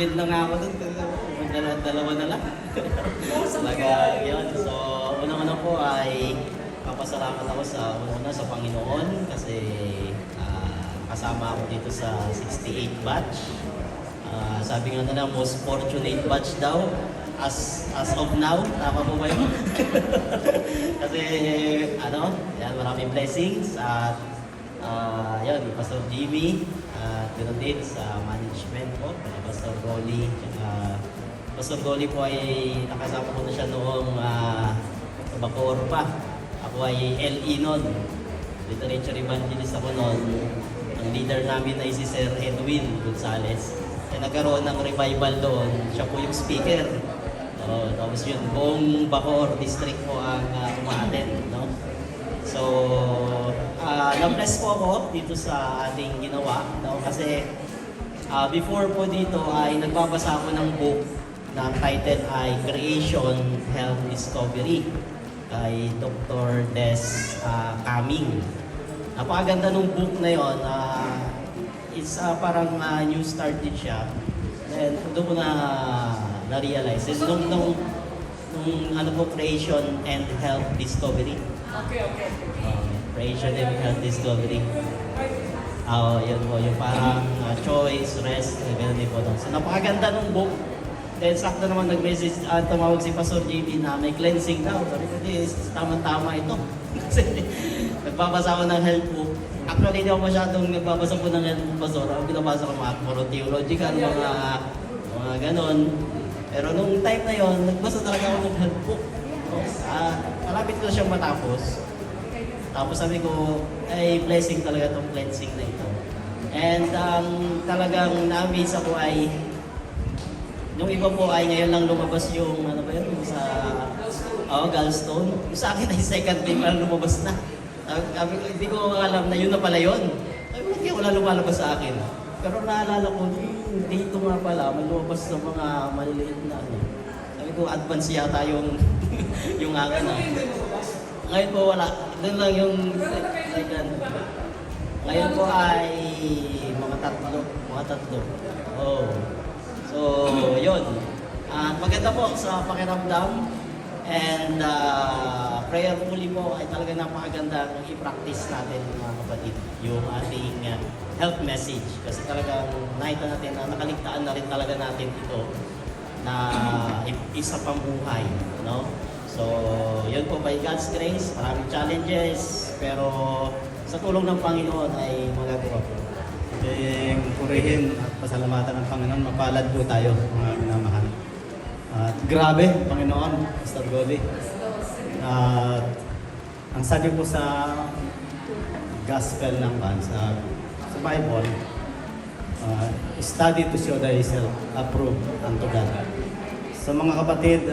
Nagigigil na nga ako dun. Dalawa na lang. Talaga yun. So, unang-una po ay papasalamat ako sa una sa Panginoon kasi kasama ako dito sa 68 batch. Sabi nga nila, most fortunate batch daw as of now. Tama po ba yun? Kasi yan, maraming blessings at yun, Pastor Jimmy at ganoon din sa management po, Pastor Rolly. Pastor Rolly po ay nakasama ko na siya noong Bacoor pa. Ako ay LE noon. Literature evangelist ako noon. Ang leader namin ay si Sir Edwin Gonzales. Kaya nagkaroon ng revival doon. Siya po yung speaker. Tapos yun, buong Bacoor district po ang umaattend. No? So, na-bless po ako dito sa ating ginawa. No? Kasi before po dito ay nagbabasa ako ng book na ang title ay Creation Health Discovery kay Dr. Des Caming. Napakaganda nung book na yon. It's parang new start din siya. Then doon ko na-realize. Nung ano po, Creation and Health Discovery. Okay. Creation and Health Discovery. Yun po, yung parang choice, rest, gano'n din po doon. So napakaganda nung book. Then sakto naman nag-message, tumawag si Pastor JB na may cleansing daw. Sabi ko, tama-tama ito. Kasi nagbabasa ako ng health book. Actually, hindi ako masyadong nagbabasa po ng health book, Pastor. Ang binabasa ko mga puro theological, mga ganon. Pero nung time na yon, nagbasa talaga ako ng health book. Malapit ko siyang matapos. Tapos sabi ko, ay blessing talaga itong cleansing na ito. And talagang na-amaze ako ay yung iba po ay ngayon lang lumabas yung yung sa gallstone. Yung sa akin ay second day pa lumabas na. Sabi ko, hindi ko alam na yun na pala yun. Sabi ko, hindi wala lumalabas sa akin. Pero naalala ko, dito nga pala, may lumabas sa mga maliliit na Sabi ko, advance yata yung yung akin Ngayon po wala. Doon lang yung second. Ngayon po ay mga tatlo. So, yun. Maganda po sa pakiramdam and prayerfully po ay talaga napakaganda i-practice natin mga kapatid yung ating health message. Kasi talagang nakita natin na nakaligtaan na rin talaga natin ito na isa pang buhay. No? So, yun po by God's grace, maraming challenges, pero sa tulong ng Panginoon ay magagawa po. Purihin at pasalamatan ng Panginoon, mapalad po tayo mga minamahal. At grabe, Panginoon, Pastor Gobi. At ang sabi po sa gospel ng sa Bible, study to show thyself approved unto God. So mga kapatid,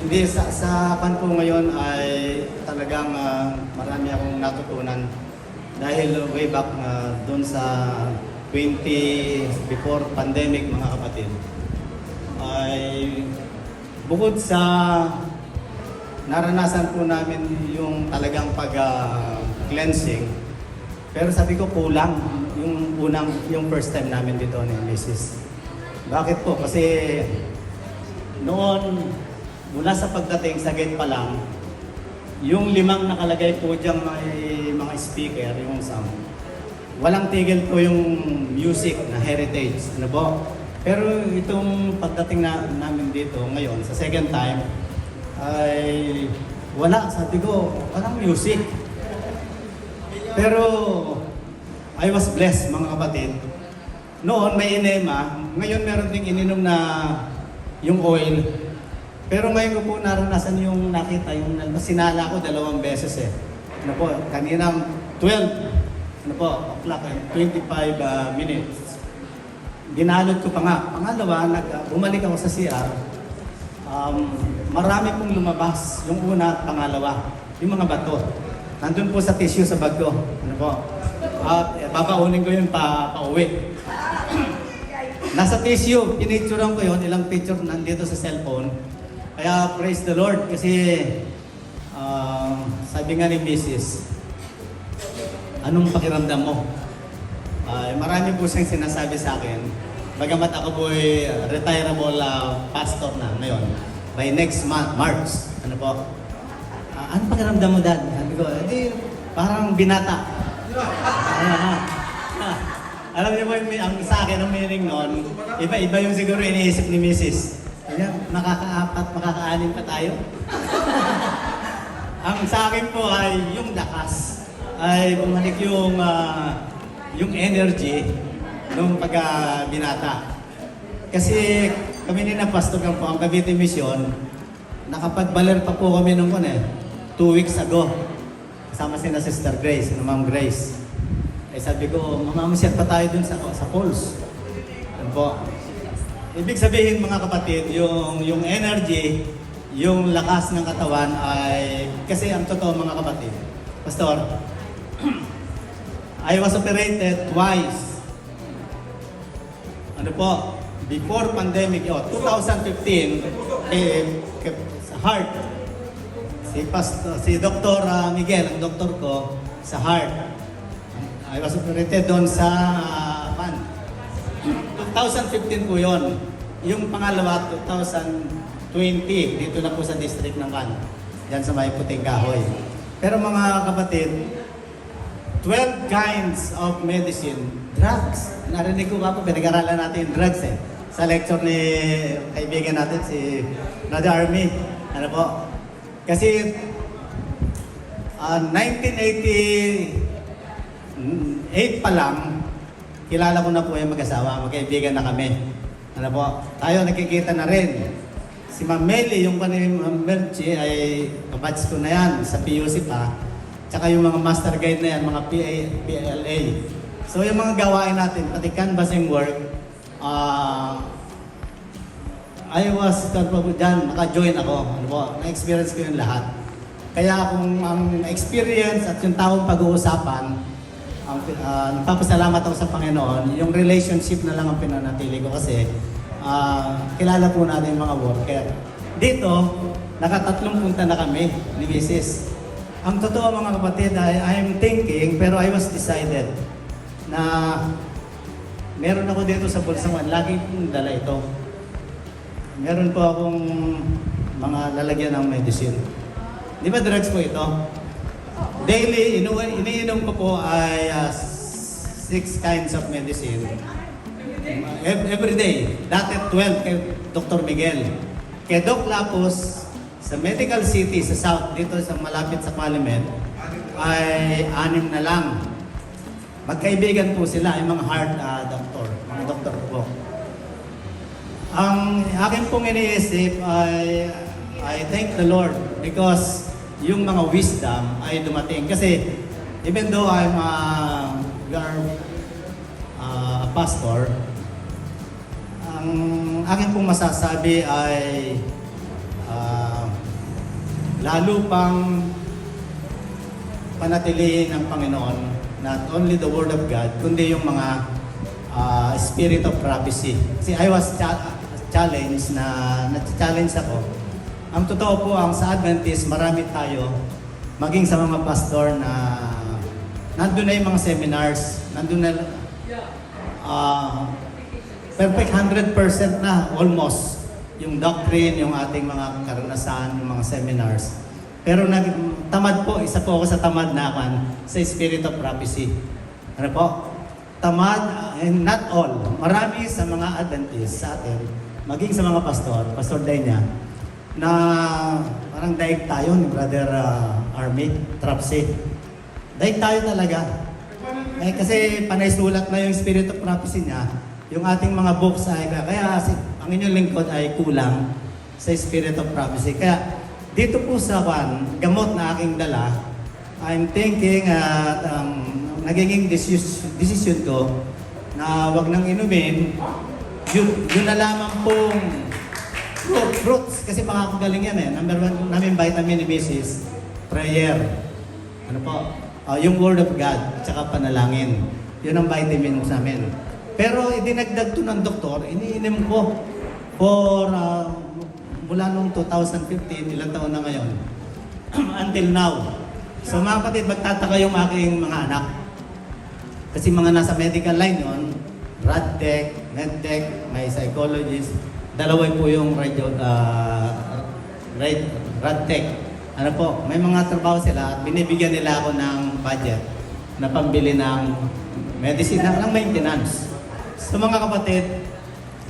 hindi sa pan po ngayon ay talagang marami akong natutunan. Dahil way back doon sa before pandemic mga kapatid, ay bukod sa naranasan po namin yung talagang pag-cleansing, pero sabi ko kulang yung first time namin dito ni Mrs. Bakit po? Kasi noon, mula sa pagdating sa gate pa lang, yung 5 nakalagay po diyang mga speaker, yung sound. Walang tigil po yung music na heritage. Ano po? Pero itong pagdating namin dito ngayon, sa second time, ay wala. Sabi ko, walang music. Pero I was blessed mga kapatid. Noon may enema, ngayon meron ding ininom na yung oil. Pero ngayon ko po naranasan yung nakita, yung sinala ko 2 beses eh. Ano po, kanina 12 o'clock, 25 minutes. Ginalod ko pa nga. Pangalawa, bumalik ako sa CR. Marami pong lumabas. Yung una at pangalawa. Yung mga bato. Nandun po sa tissue sa bag ko. Ano po? Babaunin ko yun pa-uwi. Nasa tissue, pinicturean ko yun. Ilang picture nandito sa cellphone. Kaya praise the Lord kasi sabi nga ni Mrs., anong pakiramdam mo? Marami po siyang sinasabi sa akin. Bagamat ako po ay retirable pastor na ngayon. By next month, March. Ano po? Ano pakiramdam mo, Dad? Sabi ko, parang binata. Alam niyo po, ang sa akin, ang meaning noon, iba-iba yung siguro iniisip ni Mrs. Kaya, makaka-4, makaka-6 pa tayo. Ang sa akin po ay yung lakas. Ay bumalik yung energy nung pagka-binata. Kasi kami ni na pastor po ang Cavite Mission, nakapagbaler pa po kami nung 2 weeks ago. Kasama si na Sister Grace, na Ma'am Grace. Eh sabi ko, mamamasyal pa tayo dun sa falls. Ano po? Ibig sabihin mga kapatid, yung energy, yung lakas ng katawan ay, kasi ang totoo mga kapatid, Pastor, I was operated twice. Ano po? Before pandemic, 2015, sa heart. Si Dr. Miguel, ang doktor ko, sa heart. I was operated doon sa 2015 po yon. Yung pangalawa, 2020, dito na po sa district ng Can. Diyan sa may Puting Kahoy. Pero mga kapatid, 12 kinds of medicine, drugs. Narinig ko ba po, pinag-aralan natin yung drugs sa lecture ni kaibigan natin, si Brother Army. Ano po? Kasi 1988 pa lang, kilala ko na po yung mag-asawa, magkaibigan na kami. Ano po? Tayo nakikita na rin. Si Ma'am Meli, yung Ma'am Melchi ay kabatch ko na yan sa PUC pa. Tsaka yung mga master guide na yan, mga PLA. So yung mga gawain natin, pati canvassing work, I was dyan, naka-join ako. Ano po? Na-experience ko yung lahat. Kaya kung ang experience at yung taong pag-uusapan, nagpapasalamat ako sa Panginoon, yung relationship na lang ang pinanatili ko kasi kilala po natin yung mga worker. Dito, nakatatlong punta na kami ni Mrs. Ang totoo mga kapatid, I'm thinking, pero I was decided na meron ako dito sa Bulsangan, lagi kong dala ito. Meron po akong mga lalagyan ng medicine. Di ba drugs po ito? Daily, iniinom ko po ay 6 kinds of medicine. Every day. Dati 12 kay Dr. Miguel. Kay Doc Lapos, sa Medical City, sa South, dito sa malapit sa Parliament, ay 6 na lang. Magkaibigan po sila, yung mga heart doctor, mga doktor po. Ang akin pong iniisip ay I thank the Lord because yung mga wisdom ay dumating. Kasi even though I'm a pastor, ang akin pong masasabi ay lalo pang panatilihin ng Panginoon, not only the Word of God, kundi yung mga spirit of prophecy. Kasi I was challenged na-challenge ako. Ang totoo po, ang sa Adventist, marami tayo, maging sa mga pastor na nandun na yung mga seminars, nandun na perfect 100% na almost yung doctrine, yung ating mga karanasan, yung mga seminars. Pero tamad po, isa po ako sa tamad na sa spirit of prophecy. Ano po? Tamad, and not all. Marami sa mga Adventist sa atin, maging sa mga pastor, Pastor Denya, na parang daig tayo ni Brother Army, Trapsi. Daig tayo talaga. Kasi panay sulat na yung spirit of prophecy niya, yung ating mga books ay, kaya ang inyong lingkod ay kulang sa spirit of prophecy. Kaya dito po sa gamot na aking dala, I'm thinking at nagiging decision ko na wag nang inumin, yun na lamang pong fruits, kasi makakagaling yan Number 1 namin vitamin ni Mrs. Prayer. Ano po? Yung Word of God at saka panalangin. Yun ang vitamins namin. Pero idinagdag to ng doktor, iniinom ko for mula noong 2015, ilang taon na ngayon, until now. So mga kapatid, magtataka yung aking mga anak. Kasi mga nasa medical line yun, RadTech, MedTech, may psychologist, dalawa po yung RadTech. Ano po, may mga trabaho sila at binibigyan nila ako ng budget na pambili ng medicine, ng maintenance. So mga kapatid,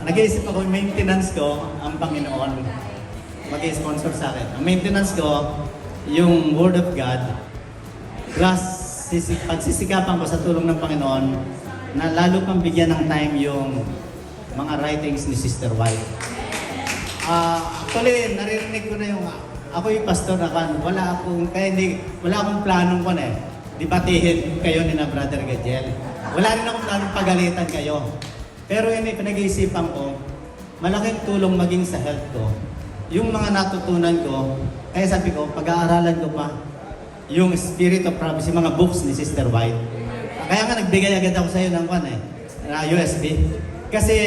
nag-iisip ako yung maintenance ko, ang Panginoon mag-sponsor sa akin. Ang maintenance ko, yung Word of God, plus pagsisikapan ko sa tulong ng Panginoon na lalo pang bigyan ng time yung mga writings ni Sister White. Actually, naririnig ko na yung ako yung pastor na kan, wala akong planong ko na debatihin kayo ni na Brother Gadiel. Wala rin akong planong pagalitan kayo. Pero yun pinag-iisipan ko, malaking tulong maging sa health ko. Yung mga natutunan ko, kaya sabi ko, pag-aaralan ko pa yung Spirit of Prophecy, mga books ni Sister White. Kaya nga nagbigay agad ako sa iyo ng USB. Kasi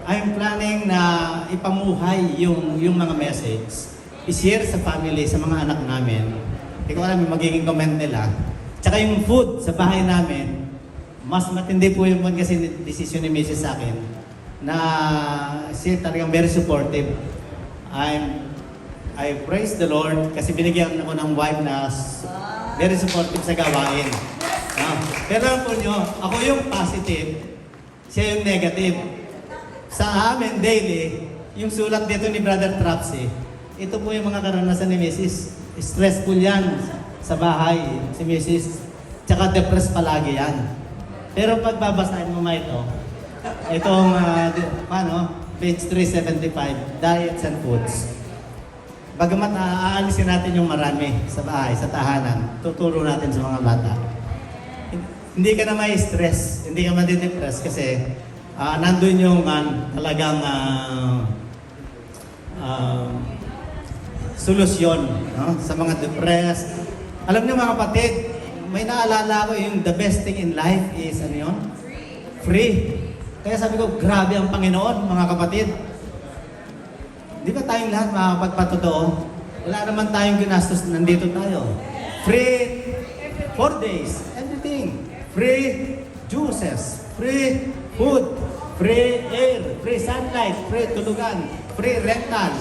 I'm planning na ipamuhay yung mga message, i-share sa family, sa mga anak namin. Hindi ko alam yung magiging comment nila. Tsaka yung food sa bahay namin, mas matindi po yung kasi decision ni Mrs. sa akin na siya talagang very supportive. I praise the Lord kasi binigyan ako ng wife na very supportive sa gawain. Pero alam po nyo, ako yung positive, siya yung negative. Sa amin daily, yung sulat dito ni Brother Trapsy, ito po yung mga karanasan ni Mrs. Stressful yan sa bahay, si Mrs. Tsaka depressed palagi yan. Pero pag babasahin mo itong page 375, Diets and Foods. Bagamat aalisin natin yung marami sa bahay, sa tahanan, tuturo natin sa mga bata. Hindi ka na may stress, hindi ka madidepress kasi nandun yung talagang solusyon sa mga depressed. Alam niyo mga kapatid, may naalala ko yung the best thing in life is Free. Kaya sabi ko, grabe ang Panginoon mga kapatid. Di ba tayong lahat makakapagpatotoo? Wala naman tayong ginastos, nandito tayo. Free 4 days, everything. Free juices, free food, free air, free sunlight, free tulugan, free rental.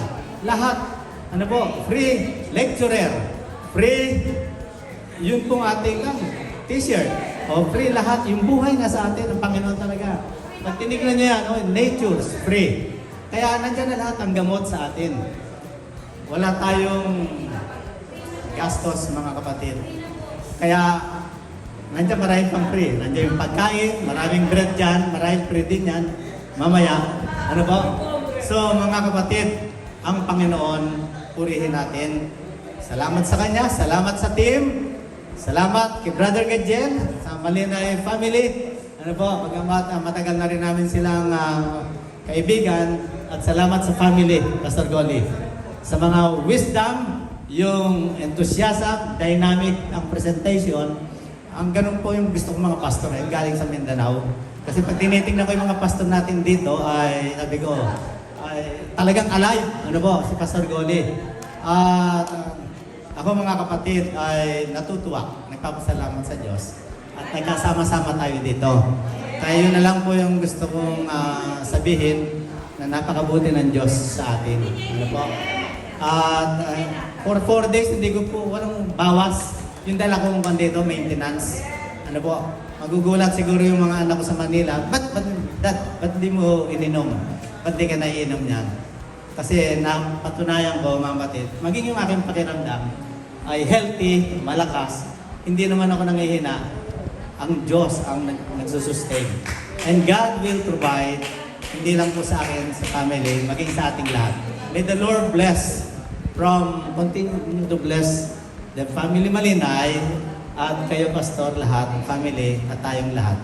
Lahat, free lecturer, free yun pong ating t-shirt. O free lahat, yung buhay na sa atin, ang Panginoon talaga. Pag tinignan niyo yan, nature's free. Kaya nandiyan na lahat ang gamot sa atin. Wala tayong gastos mga kapatid. Kaya nandiyan maraming pang free. Nandiyan yung pagkain, maraming bread dyan, maraming free din yan. Mamaya, So mga kapatid, ang Panginoon, purihin natin. Salamat sa Kanya, salamat sa team, salamat kay Brother Gadiel, sa Malinay family. Matagal na rin namin silang kaibigan. At salamat sa family, Pastor Goli. Sa mga wisdom, yung enthusiasm, dynamic ang presentation, ang ganun po yung gusto kong mga pastor galing sa Mindanao. Kasi pag tinitingnan ko yung mga pastor natin dito, ay sabi ko, ay talagang alive, si Pastor Goli. At ako mga kapatid ay natutuwa, nagpapasalamat sa Diyos. At nagkasama-sama tayo dito. Kaya yun na lang po yung gusto kong sabihin, na napakabuti ng Diyos sa atin. At for 4 days, hindi ko po, walang bawas. Yung dala kong dito, maintenance. Magugulat siguro yung mga anak ko sa Manila. Ba't di mo ininom? Ba't di ka naiinom niyan? Kasi napatunayan ko, mga kapatid, maging yung aking pakiramdam ay healthy, malakas. Hindi naman ako nangihina. Ang Diyos ang nagsusustain. And God will provide, hindi lang po sa akin, sa family, maging sa ating lahat. May the Lord bless continue to bless the family Malinay at kayo, Pastor, lahat, family, at tayong lahat.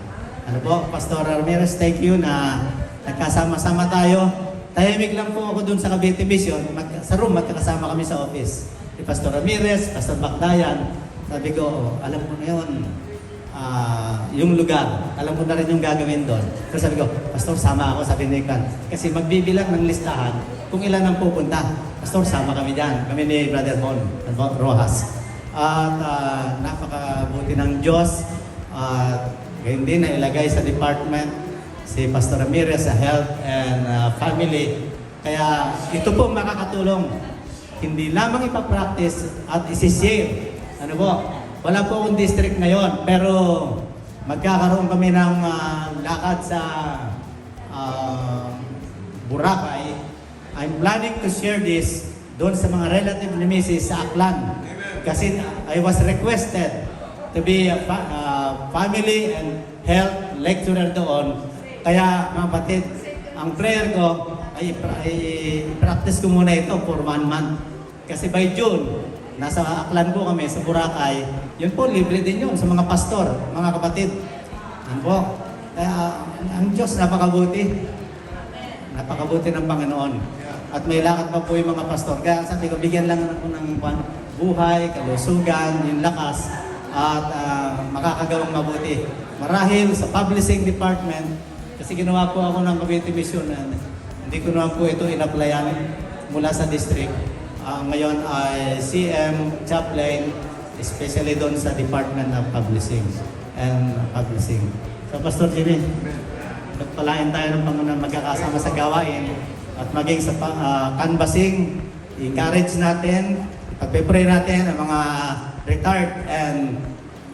Pastor Ramirez, thank you na nagkasama-sama tayo. Tahimik lang po ako dun sa Cavite Mission. Sa room, magkakasama kami sa office. Si Pastor Ramirez, Pastor Bakdayan. Sabi ko, alam ko na yun. Yung lugar, alam ko na rin yung gagawin doon. Pero sabi ko, Pastor, sama ako, sabi ni Kan. Kasi magbibilang ng listahan kung ilan ang pupunta. Pastor, sama kami dyan. Kami ni Brother Mon Rojas. At napakabuti ng Diyos. Gayon din na ilagay sa department si Pastor Ramirez sa health and family. Kaya ito po makakatulong. Hindi lamang ipapractice at isi-share. Ano po? Wala po akong district ngayon, pero magkakaroon kami ng lakad sa Boracay. I'm planning to share this doon sa mga relative ni Mrs. sa Aklan. Kasi I was requested to be a family and health lecturer doon. Kaya mga kapatid, ang prayer ko ay practice ko muna ito for 1 month. Kasi by June, nasa Aklan po kami sa Boracay. Yun po, libre din yun sa mga pastor, mga kapatid. Yan po. Kaya ang Diyos napakabuti. Napakabuti ng Panginoon. At may lakad pa po yung mga pastor. Kaya sabi ko, bigyan lang ako ng buhay, kalusugan, yung lakas, at makakagawang mabuti. Marahil sa publishing department, kasi ginawa po ako ng Cavite Mission, hindi ko naman po ito in-applyan mula sa district. Ngayon ay CM Chaplain, especially doon sa Department of Publishing and Publishing. So Pastor Jimmy, nagpalain tayo ng Panginoon magkakasama sa gawain at maging sa canvassing, encourage natin, pagpe-pray natin ang mga retired and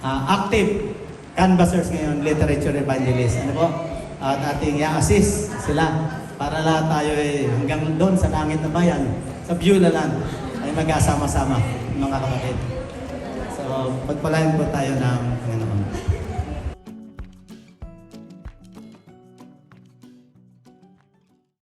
active canvassers ngayon, literature evangelists. Ano po? At ating i-assist sila para lahat tayo hanggang doon sa langit na bayan, sa Beulah Land, ay mag-asama-sama mga kapatid. So, pagpalain po tayo ng